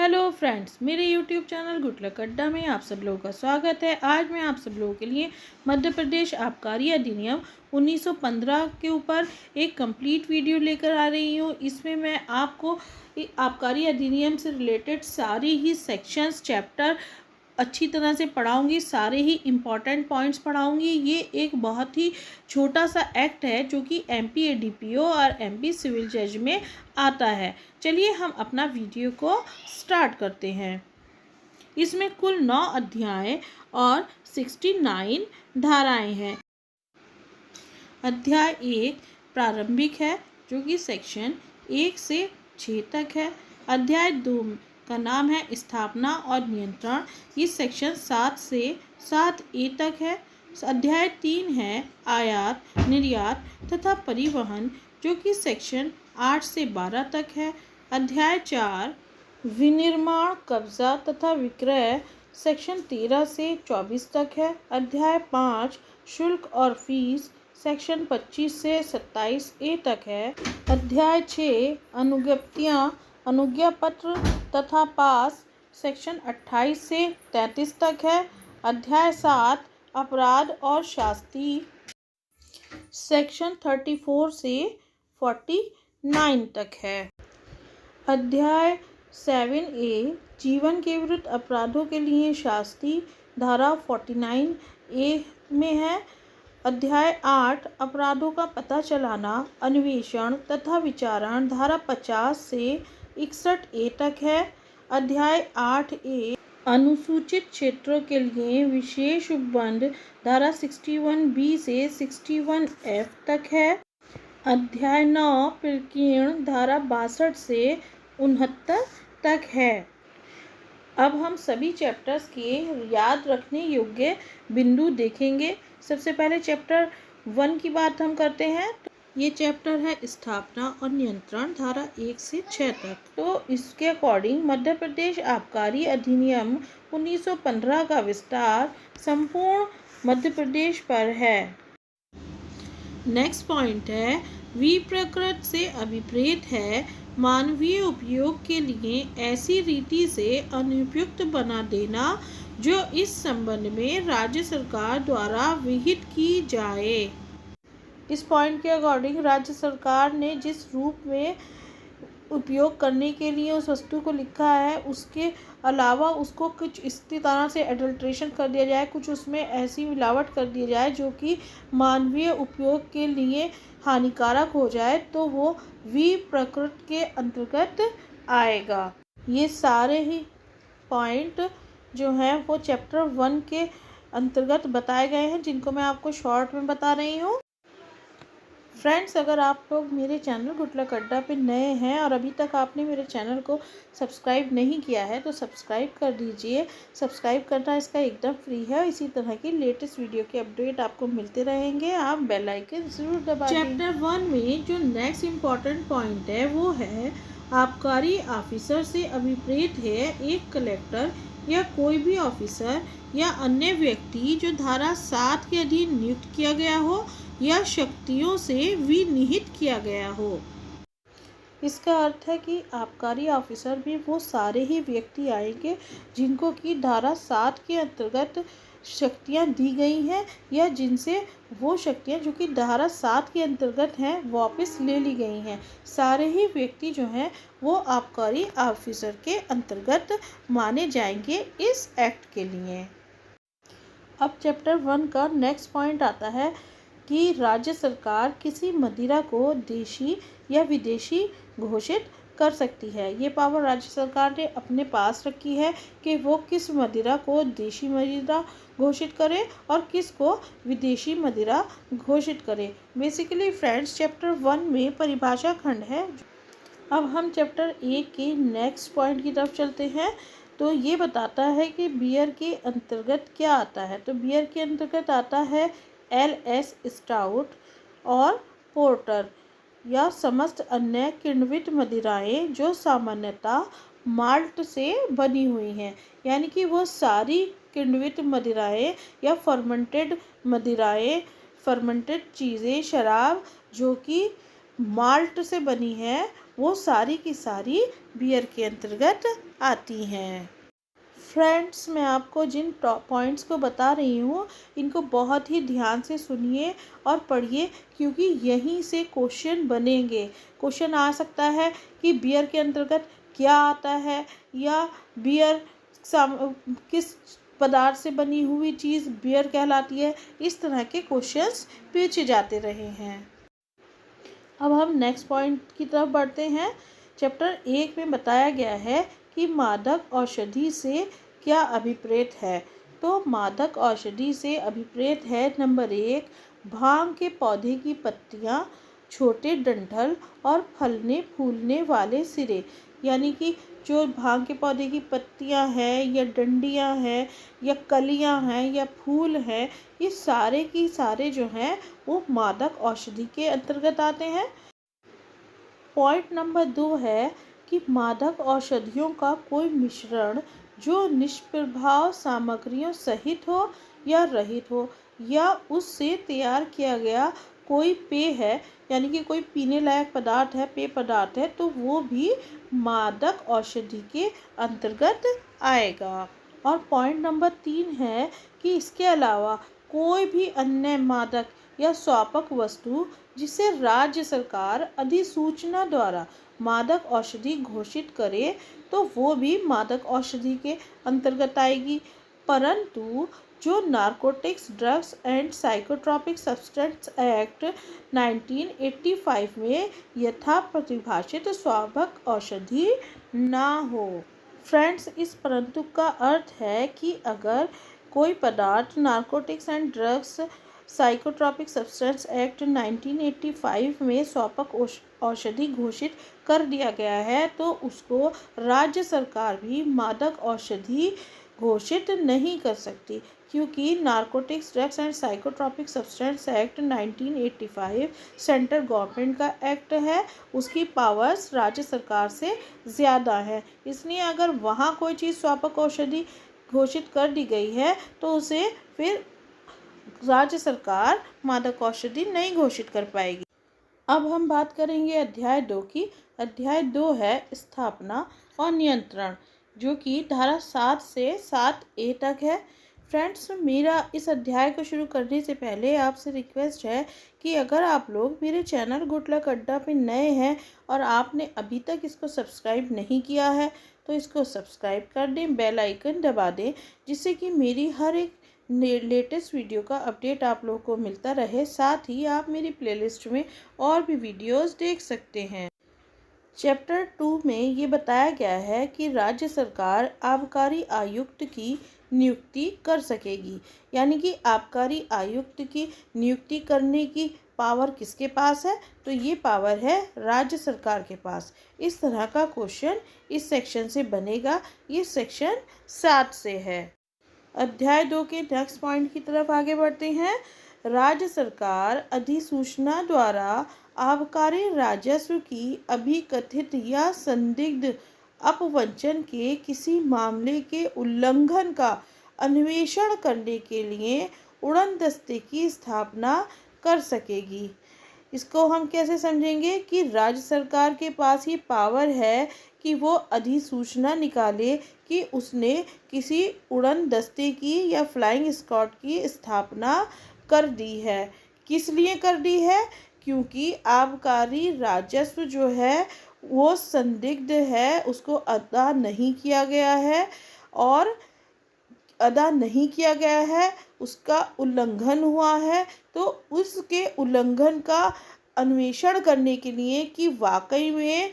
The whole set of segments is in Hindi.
हेलो फ्रेंड्स, मेरे यूट्यूब चैनल गुड लक अड्डा में आप सब लोगों का स्वागत है। आज मैं आप सब लोगों के लिए मध्य प्रदेश आबकारी अधिनियम 1915 के ऊपर एक कंप्लीट वीडियो लेकर आ रही हूँ। इसमें मैं आपको आबकारी अधिनियम से रिलेटेड सारी ही सेक्शंस चैप्टर अच्छी तरह से पढ़ाऊंगी, सारे ही इम्पॉर्टेंट पॉइंट्स पढ़ाऊंगी। ये एक बहुत ही छोटा सा एक्ट है जो कि एमपी एडीपीओ और एमपी सिविल जज में आता है। चलिए हम अपना वीडियो को स्टार्ट करते हैं। इसमें कुल 9 अध्याय और 69 धाराएं हैं। अध्याय 1 प्रारंभिक है जो कि सेक्शन 1 से 6 तक है। अध्याय 2 का नाम है स्थापना और नियंत्रण, ये सेक्शन 7 से 7A तक है। अध्याय 3 है आयात निर्यात तथा परिवहन जो कि सेक्शन 8 से 12 तक है। अध्याय 4 विनिर्माण कब्जा तथा विक्रय सेक्शन 13 से 24 तक है। अध्याय 5 शुल्क और फीस सेक्शन 25 से 27A तक है। अध्याय 6 अनुज्ञा पत्र तथा पास सेक्शन 28 से 33 तक है। अध्याय 7 अपराध और शास्ति सेक्शन 34 से 49 तक है। अध्याय 7A जीवन के विरुद्ध अपराधों के लिए शास्ति धारा 49A में है। अध्याय 8 अपराधों का पता चलाना अन्वेषण तथा विचारण धारा 50 से 61A तक है। अध्याय 8A अनुसूचित क्षेत्रों के लिए विशेष उपबंध धारा 61B से 61F तक है। अध्याय 9 प्रकीर्ण धारा 62 से 69 तक है। अब हम सभी चैप्टर्स के याद रखने योग्य बिंदु देखेंगे। सबसे पहले चैप्टर 1 की बात हम करते हैं। ये चैप्टर है स्थापना और नियंत्रण धारा 1 से 6 तक। तो इसके अकॉर्डिंग मध्य प्रदेश आबकारी अधिनियम 1915 का विस्तार संपूर्ण मध्य प्रदेश पर है। नेक्स्ट पॉइंट है विप्रकृत से अभिप्रेत है मानवीय उपयोग के लिए ऐसी रीति से अनुपयुक्त बना देना जो इस संबंध में राज्य सरकार द्वारा विहित की जाए। इस पॉइंट के अकॉर्डिंग राज्य सरकार ने जिस रूप में उपयोग करने के लिए उस वस्तु को लिखा है उसके अलावा उसको कुछ इस तरह से एडल्ट्रेशन कर दिया जाए, कुछ उसमें ऐसी मिलावट कर दी जाए जो कि मानवीय उपयोग के लिए हानिकारक हो जाए, तो वो विप्रकृत के अंतर्गत आएगा। ये सारे ही पॉइंट जो हैं वो चैप्टर 1 के अंतर्गत बताए गए हैं, जिनको मैं आपको शॉर्ट में बता रही हूँ। फ्रेंड्स, अगर आप लोग मेरे चैनल गुड लक अड्डा पे नए हैं और अभी तक आपने मेरे चैनल को सब्सक्राइब नहीं किया है तो सब्सक्राइब कर दीजिए। सब्सक्राइब करना इसका एकदम फ्री है। इसी तरह की लेटेस्ट वीडियो के अपडेट आपको मिलते रहेंगे। आप बेल आइकन जरूर दबा दें। चैप्टर 1 में जो नेक्स्ट इम्पॉर्टेंट पॉइंट है वो है आबकारी ऑफिसर से अभिप्रेत है एक कलेक्टर या कोई भी ऑफिसर या अन्य व्यक्ति जो धारा 7 के अधीन नियुक्त किया गया हो या शक्तियों से विनिहित किया गया हो। इसका अर्थ है कि आबकारी ऑफिसर भी वो सारे ही व्यक्ति आएंगे जिनको कि धारा 7 के अंतर्गत शक्तियां दी गई हैं या जिनसे वो शक्तियां जो कि धारा 7 के अंतर्गत हैं वापस ले ली गई हैं। सारे ही व्यक्ति जो हैं वो आबकारी ऑफिसर के अंतर्गत माने जाएंगे इस एक्ट के लिए। अब चैप्टर 1 का नेक्स्ट पॉइंट आता है कि राज्य सरकार किसी मदिरा को देशी या विदेशी घोषित कर सकती है। ये पावर राज्य सरकार ने अपने पास रखी है कि वो किस मदिरा को देशी मदिरा घोषित करे और किस को विदेशी मदिरा घोषित करे। बेसिकली फ्रेंड्स, चैप्टर 1 में परिभाषा खंड है। अब हम चैप्टर 1 के नेक्स्ट पॉइंट की तरफ चलते हैं। तो ये बताता है कि बियर के अंतर्गत क्या आता है। तो बियर के अंतर्गत आता है LS स्टाउट और पोर्टर या समस्त अन्य किण्वित मदिराएं जो सामान्यतः माल्ट से बनी हुई हैं। यानी कि वो सारी किण्वित मदिराएं या फर्मेंटेड मदिराएं, फर्मेंटेड चीज़ें, शराब जो कि माल्ट से बनी है वो सारी की सारी बियर के अंतर्गत आती हैं। फ्रेंड्स, मैं आपको जिन पॉइंट्स को बता रही हूँ इनको बहुत ही ध्यान से सुनिए और पढ़िए, क्योंकि यहीं से क्वेश्चन बनेंगे। क्वेश्चन आ सकता है कि बियर के अंतर्गत क्या आता है, या बियर किस पदार्थ से बनी हुई चीज़ बियर कहलाती है। इस तरह के क्वेश्चंस पूछे जाते रहे हैं। अब हम नेक्स्ट पॉइंट की तरफ बढ़ते हैं। चैप्टर 1 में बताया गया है कि मादक औषधि से क्या अभिप्रेत है। तो मादक औषधि से अभिप्रेत है नंबर 1, भांग के पौधे की पत्तियां, छोटे डंठल और फलने फूलने वाले सिरे। यानी कि जो भांग के पौधे की पत्तियां हैं या डंडियां हैं या कलियां हैं या फूल हैं, ये सारे की सारे जो हैं वो मादक औषधि के अंतर्गत आते हैं। पॉइंट नंबर 2 है कि मादक औषधियों का कोई मिश्रण जो निष्प्रभाव सामग्रियों सहित हो या रहित हो, या उससे तैयार किया गया कोई पेय है, यानी कि कोई पीने लायक पदार्थ है, पेय पदार्थ है, तो वो भी मादक औषधि के अंतर्गत आएगा। और पॉइंट नंबर 3 है कि इसके अलावा कोई भी अन्य मादक या स्वापक वस्तु जिसे राज्य सरकार अधिसूचना द्वारा मादक औषधि घोषित करे, तो वो भी मादक औषधि के अंतर्गत आएगी। परंतु जो narcotics drugs and psychotropic substance act 1985 में यथा प्रतिभाषित स्वापक औषधि ना हो। फ्रेंड्स, इस परंतु का अर्थ है कि अगर कोई पदार्थ narcotics and drugs psychotropic substance act 1985 में स्वापक औषधि घोषित कर दिया गया है, तो उसको राज्य सरकार भी मादक औषधि घोषित नहीं कर सकती, क्योंकि narcotics drugs and psychotropic substance act 1985 central government का एक्ट है। उसकी पावर्स राज्य सरकार से ज़्यादा है। इसलिए अगर वहाँ कोई चीज़ स्वापक औषधि घोषित कर दी गई है तो उसे फिर राज्य सरकार मादक औषधि नहीं घोषित कर पाएगी। अब हम बात करेंगे अध्याय 2 की। अध्याय 2 है स्थापना और नियंत्रण, जो कि धारा 7 से 7A तक है। फ्रेंड्स, मेरा इस अध्याय को शुरू करने से पहले आपसे रिक्वेस्ट है कि अगर आप लोग मेरे चैनल गुड लक अड्डा पे नए हैं और आपने अभी तक इसको सब्सक्राइब नहीं किया है, तो इसको सब्सक्राइब कर दें, बेल आइकन दबा दें, जिससे कि मेरी हर एक लेटेस्ट वीडियो का अपडेट आप लोगों को मिलता रहे। साथ ही आप मेरी प्लेलिस्ट में और भी वीडियोस देख सकते हैं। चैप्टर 2 में ये बताया गया है कि राज्य सरकार आबकारी आयुक्त की नियुक्ति कर सकेगी। यानी कि आबकारी आयुक्त की नियुक्ति करने की पावर किसके पास है? तो ये पावर है राज्य सरकार के पास। इस तरह का क्वेश्चन इस सेक्शन से बनेगा। ये सेक्शन 7 से है। अध्याय 2 के नेक्स्ट पॉइंट की तरफ आगे बढ़ते हैं। राज्य सरकार अधिसूचना द्वारा आबकारी राजस्व की अभिकथित या संदिग्ध अपवंचन के किसी मामले के उल्लंघन का अन्वेषण करने के लिए उड़न दस्ते की स्थापना कर सकेगी। इसको हम कैसे समझेंगे कि राज्य सरकार के पास ये पावर है कि वो अधिसूचना निकाले कि उसने किसी उड़न दस्ते की या फ्लाइंग स्क्वाड की स्थापना कर दी है। किस लिए कर दी है? क्योंकि आबकारी राजस्व जो है वो संदिग्ध है, उसको अदा नहीं किया गया है, और अदा नहीं किया गया है, उसका उल्लंघन हुआ है। तो उसके उल्लंघन का अन्वेषण करने के लिए कि वाकई में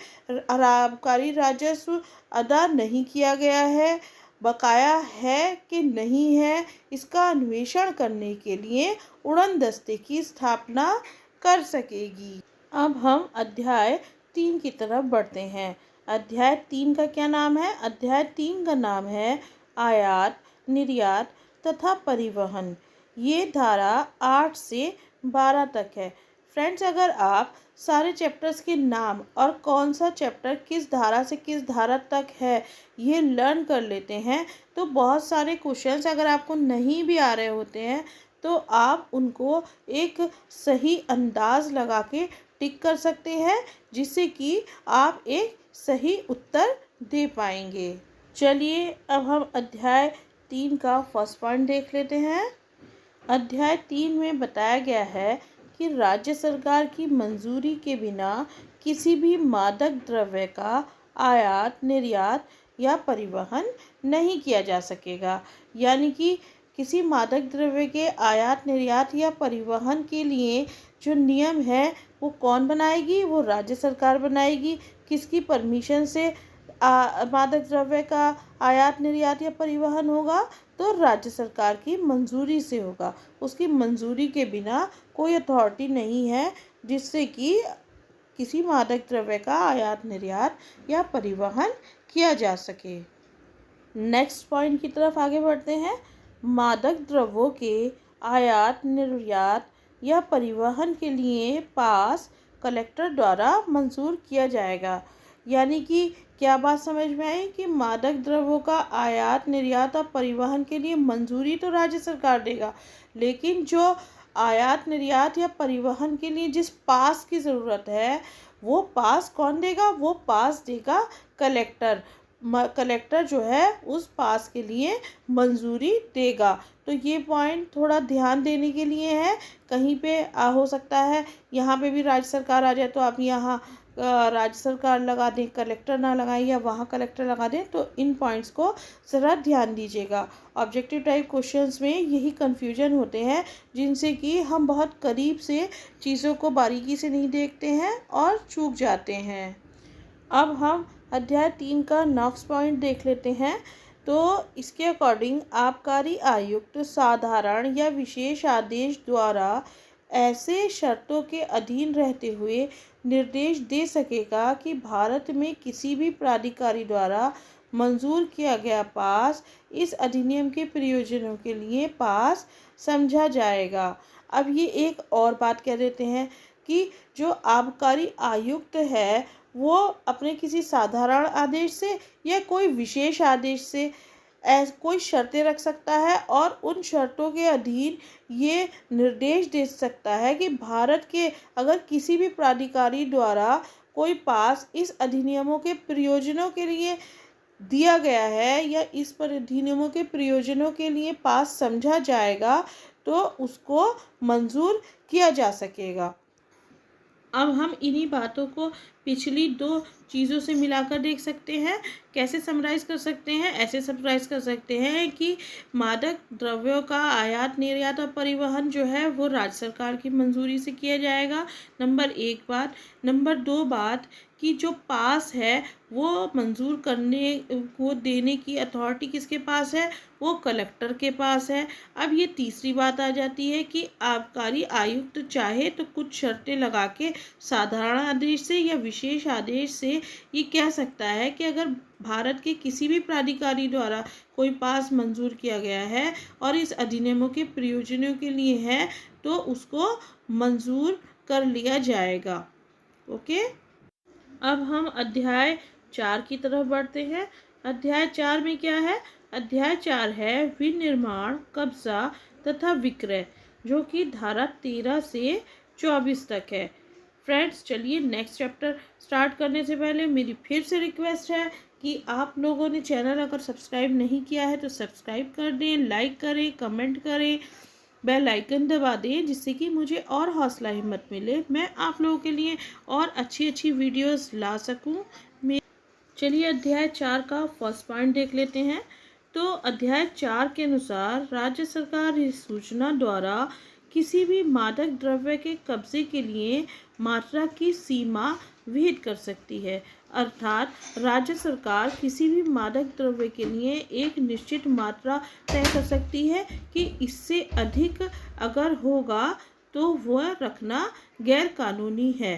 आबकारी राजस्व अदा नहीं किया गया है, बकाया है कि नहीं है, इसका अन्वेषण करने के लिए उड़न दस्ते की स्थापना कर सकेगी। अब हम अध्याय 3 की तरफ बढ़ते हैं। अध्याय 3 का क्या नाम है? अध्याय 3 का नाम है आयात, निर्यात तथा परिवहन। ये धारा 8 से 12 तक है। फ्रेंड्स, अगर आप सारे चैप्टर्स के नाम और कौन सा चैप्टर किस धारा से किस धारा तक है ये लर्न कर लेते हैं, तो बहुत सारे क्वेश्चंस अगर आपको नहीं भी आ रहे होते हैं तो आप उनको एक सही अंदाज लगा के टिक कर सकते हैं, जिससे कि आप एक सही उत्तर दे पाएंगे। चलिए अब हम अध्याय 3 का फर्स्ट पॉइंट देख लेते हैं। अध्याय 3 में बताया गया है कि राज्य सरकार की मंजूरी के बिना किसी भी मादक द्रव्य का आयात, निर्यात या परिवहन नहीं किया जा सकेगा। यानी कि किसी मादक द्रव्य के आयात, निर्यात या परिवहन के लिए जो नियम है वो कौन बनाएगी? वो राज्य सरकार बनाएगी। किसकी परमिशन से मादक द्रव्य का आयात, निर्यात या परिवहन होगा? तो राज्य सरकार की मंजूरी से होगा। उसकी मंजूरी के बिना कोई अथॉरिटी नहीं है जिससे कि किसी मादक द्रव्य का आयात, निर्यात या परिवहन किया जा सके। नेक्स्ट पॉइंट की तरफ आगे बढ़ते हैं। मादक द्रव्यों के आयात, निर्यात या परिवहन के लिए पास कलेक्टर द्वारा मंजूर किया जाएगा। यानी कि क्या बात समझ में आई कि मादक द्रव्यों का आयात, निर्यात और परिवहन के लिए मंजूरी तो राज्य सरकार देगा, लेकिन जो आयात, निर्यात या परिवहन के लिए जिस पास की ज़रूरत है वो पास कौन देगा? वो पास देगा कलेक्टर। कलेक्टर जो है उस पास के लिए मंजूरी देगा। तो ये पॉइंट थोड़ा ध्यान देने के लिए है। कहीं पे हो सकता है यहाँ पे भी राज्य सरकार आ जाए तो आप यहाँ राज्य सरकार लगा दें, कलेक्टर ना लगाएं, या वहाँ कलेक्टर लगा दें। तो इन पॉइंट्स को ज़रा ध्यान दीजिएगा। ऑब्जेक्टिव टाइप क्वेश्चंस में यही कन्फ्यूजन होते हैं जिनसे कि हम बहुत करीब से चीज़ों को बारीकी से नहीं देखते हैं और चूक जाते हैं। अब हम अध्याय 3 का नेक्स्ट पॉइंट देख लेते हैं। तो इसके अकॉर्डिंग आबकारी आयुक्त साधारण या विशेष आदेश द्वारा ऐसे शर्तों के अधीन रहते हुए निर्देश दे सकेगा कि भारत में किसी भी प्राधिकारी द्वारा मंजूर किया गया पास इस अधिनियम के प्रयोजनों के लिए पास समझा जाएगा। अब ये एक और बात कह देते हैं कि जो आबकारी आयुक्त है वो अपने किसी साधारण आदेश से या कोई विशेष आदेश से कोई शर्तें रख सकता है और उन शर्तों के अधीन ये निर्देश दे सकता है कि भारत के अगर किसी भी प्राधिकारी द्वारा कोई पास इस अधिनियमों के प्रयोजनों के लिए दिया गया है या इस पर अधिनियमों के प्रयोजनों के लिए पास समझा जाएगा तो उसको मंजूर किया जा सकेगा। अब हम इन्हीं बातों को पिछली 2 चीज़ों से मिलाकर देख सकते हैं। कैसे समराइज़ कर सकते हैं? ऐसे समराइज़ कर सकते हैं कि मादक द्रव्यों का आयात, निर्यात और परिवहन जो है वो राज्य सरकार की मंजूरी से किया जाएगा। नंबर 1 बात। नंबर 2 बात कि जो पास है वो मंजूर करने को देने की अथॉरिटी किसके पास है? वो कलेक्टर के पास है। अब ये तीसरी बात आ जाती है कि आबकारी आयुक्त चाहे तो कुछ शर्तें लगा के साधारण आदेश से या विशेष आदेश से ये कह सकता है कि अगर भारत के किसी भी प्राधिकारी द्वारा कोई पास मंजूर किया गया है और इस अधिनियमों के प्रयोजनों के लिए है तो उसको मंजूर कर लिया जाएगा। ओके, अब हम अध्याय 4 की तरफ बढ़ते हैं। अध्याय 4 में क्या है? अध्याय 4 है विनिर्माण, कब्जा तथा विक्रय, जो कि धारा 13 से 24 तक है। फ्रेंड्स, चलिए नेक्स्ट चैप्टर स्टार्ट करने से पहले मेरी फिर से रिक्वेस्ट है कि आप लोगों ने चैनल अगर सब्सक्राइब नहीं किया है तो सब्सक्राइब कर दें, लाइक करें, कमेंट करें, बेल आइकन दबा दें, जिससे कि मुझे और हौसला हिम्मत मिले, मैं आप लोगों के लिए और अच्छी वीडियोस ला सकूं। चलिए अध्याय 4 का फर्स्ट पॉइंट देख लेते हैं। तो अध्याय 4 के अनुसार राज्य सरकार इस सूचना द्वारा किसी भी मादक द्रव्य के कब्जे के लिए मात्रा की सीमा विहित कर सकती है। अर्थात राज्य सरकार किसी भी मादक द्रव्य के लिए एक निश्चित मात्रा तय कर सकती है कि इससे अधिक अगर होगा तो वह रखना गैर कानूनी है।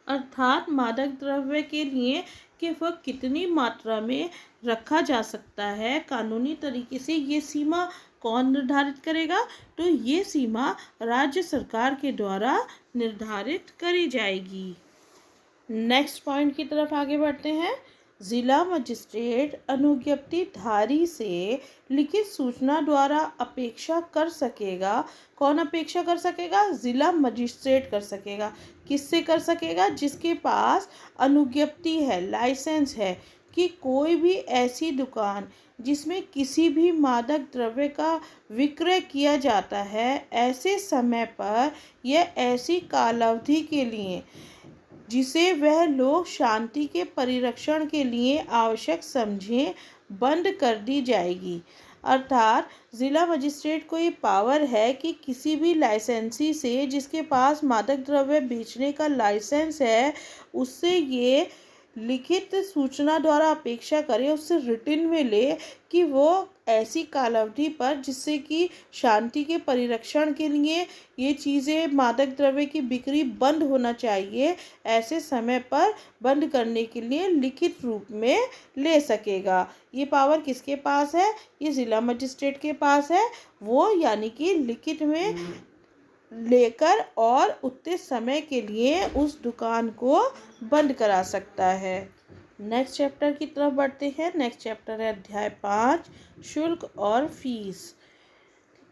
अर्थात मादक द्रव्य के लिए कि वह कितनी मात्रा में रखा जा सकता है कानूनी तरीके से, ये सीमा कौन निर्धारित करेगा? तो ये सीमा राज्य सरकार के द्वारा निर्धारित करी जाएगी। नेक्स्ट पॉइंट की तरफ आगे बढ़ते हैं। जिला मजिस्ट्रेट अनुज्ञप्तिधारी से लिखित सूचना द्वारा अपेक्षा कर सकेगा। कौन अपेक्षा कर सकेगा? जिला मजिस्ट्रेट कर सकेगा। किससे कर सकेगा? जिसके पास अनुज्ञप्ति है, लाइसेंस है कि कोई भी ऐसी दुकान जिसमें किसी भी मादक द्रव्य का विक्रय किया जाता है, ऐसे समय पर या ऐसी कालावधि के लिए जिसे वह लोग शांति के परिरक्षण के लिए आवश्यक समझें, बंद कर दी जाएगी। अर्थात ज़िला मजिस्ट्रेट को ये पावर है कि किसी भी लाइसेंसी से, जिसके पास मादक द्रव्य बेचने का लाइसेंस है, उससे ये लिखित सूचना द्वारा अपेक्षा करे, उससे रिटन में ले कि वो ऐसी कालावधि पर, जिससे कि शांति के परिरक्षण के लिए ये चीज़ें, मादक द्रव्य की बिक्री बंद होना चाहिए, ऐसे समय पर बंद करने के लिए लिखित रूप में ले सकेगा। ये पावर किसके पास है? ये ज़िला मजिस्ट्रेट के पास है। वो यानी कि लिखित में लेकर और उतने समय के लिए उस दुकान को बंद करा सकता है। नेक्स्ट चैप्टर की तरफ बढ़ते हैं। नेक्स्ट चैप्टर है अध्याय 5, शुल्क और फीस।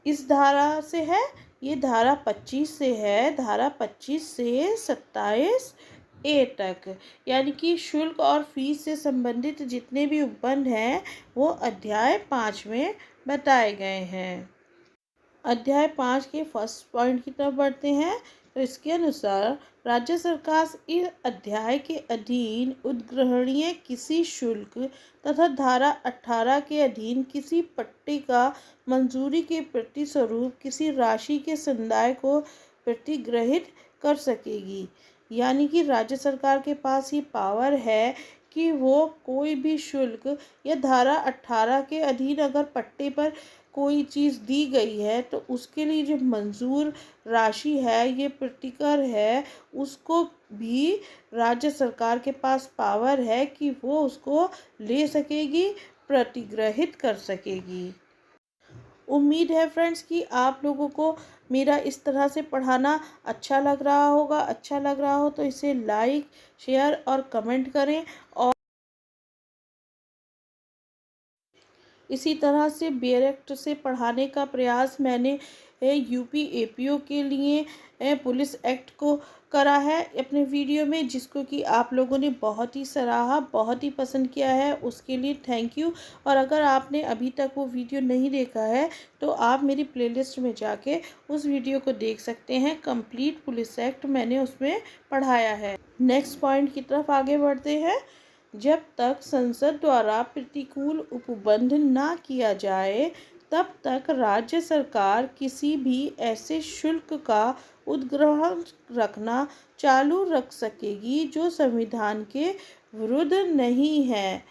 इस धारा से है, ये धारा 25 से है, धारा 25 से 27 ए तक, यानी कि शुल्क और फीस से संबंधित जितने भी उपबंध हैं वो अध्याय 5 में बताए गए हैं। अध्याय 5 के फर्स्ट पॉइंट की तरफ बढ़ते हैं। तो इसके अनुसार राज्य सरकार इस अध्याय के अधीन उद्ग्रहणीय किसी शुल्क तथा धारा 18 के अधीन किसी पट्टे का मंजूरी के प्रतिस्वरूप किसी राशि के संदाय को प्रतिग्रहित कर सकेगी। यानी कि राज्य सरकार के पास ये पावर है कि वो कोई भी शुल्क या धारा 18 के अधीन अगर पट्टे पर कोई चीज़ दी गई है तो उसके लिए जो मंजूर राशि है, ये प्रतिकर है, उसको भी राज्य सरकार के पास पावर है कि वो उसको ले सकेगी, प्रतिग्रहित कर सकेगी। उम्मीद है फ्रेंड्स कि आप लोगों को मेरा इस तरह से पढ़ाना अच्छा लग रहा होगा। अच्छा लग रहा हो तो इसे लाइक, शेयर और कमेंट करें। और इसी तरह से बेरेक्ट से पढ़ाने का प्रयास मैंने यूपी एपीओ के लिए पुलिस एक्ट को करा है अपने वीडियो में, जिसको कि आप लोगों ने बहुत ही सराहा, बहुत ही पसंद किया है, उसके लिए थैंक यू। और अगर आपने अभी तक वो वीडियो नहीं देखा है तो आप मेरी प्लेलिस्ट में जाके उस वीडियो को देख सकते हैं। कंप्लीट पुलिस एक्ट मैंने उसमें पढ़ाया है। नेक्स्ट पॉइंट की तरफ आगे बढ़ते हैं। जब तक संसद द्वारा प्रतिकूल उपबंध ना किया जाए तब तक राज्य सरकार किसी भी ऐसे शुल्क का उद्ग्रहण रखना चालू रख सकेगी जो संविधान के विरुद्ध नहीं है।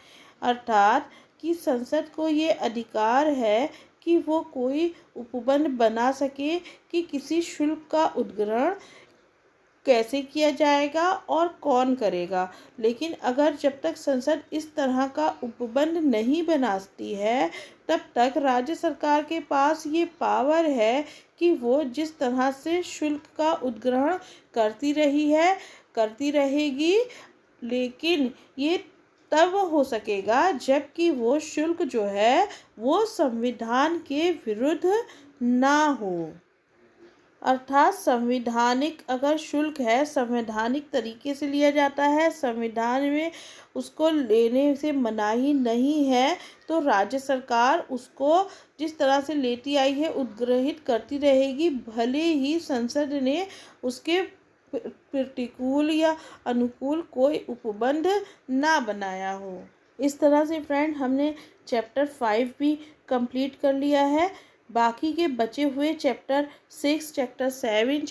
अर्थात कि संसद को ये अधिकार है कि वो कोई उपबंध बना सके कि किसी शुल्क का उद्ग्रहण कैसे किया जाएगा और कौन करेगा। लेकिन अगर जब तक संसद इस तरह का उपबंध नहीं बनाती है तब तक राज्य सरकार के पास ये पावर है कि वो जिस तरह से शुल्क का उद्ग्रहण करती रही है, करती रहेगी, लेकिन ये तब हो सकेगा जबकि वो शुल्क जो है वो संविधान के विरुद्ध ना हो। अर्थात संविधानिक अगर शुल्क है, संवैधानिक तरीके से लिया जाता है, संविधान में उसको लेने से मनाही नहीं है, तो राज्य सरकार उसको जिस तरह से लेती आई है उद्ग्रहित करती रहेगी, भले ही संसद ने उसके प्रतिकूल या अनुकूल कोई उपबंध ना बनाया हो। इस तरह से फ्रेंड हमने चैप्टर 5 भी कंप्लीट कर लिया है। बाकी के बचे हुए chapter 6, chapter 7,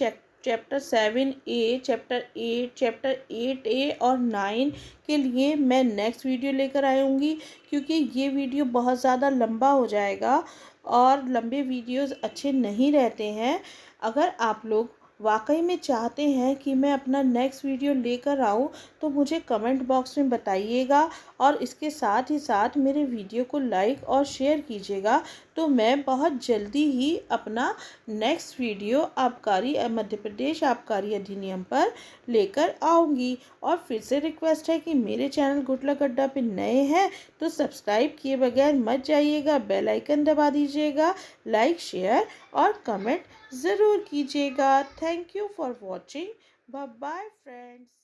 chapter 7A, chapter 8, chapter 8A और 9 के लिए मैं नेक्स्ट वीडियो लेकर आऊँगी, क्योंकि ये वीडियो बहुत ज़्यादा लंबा हो जाएगा और लंबे वीडियोस अच्छे नहीं रहते हैं। अगर आप लोग वाकई में चाहते हैं कि मैं अपना नेक्स्ट वीडियो लेकर आऊँ तो मुझे कमेंट बॉक्स में बताइएगा और इसके साथ ही साथ मेरे वीडियो को लाइक और शेयर कीजिएगा, तो मैं बहुत जल्दी ही अपना नेक्स्ट वीडियो आबकारी मध्य प्रदेश आबकारी अधिनियम पर लेकर आऊँगी। और फिर से रिक्वेस्ट है कि मेरे चैनल गुड लक अड्डा पे नए हैं तो सब्सक्राइब किए बगैर मत जाइएगा, बेल आइकन दबा दीजिएगा, लाइक शेयर और कमेंट ज़रूर कीजिएगा। Thank you for watching. Bye bye friends.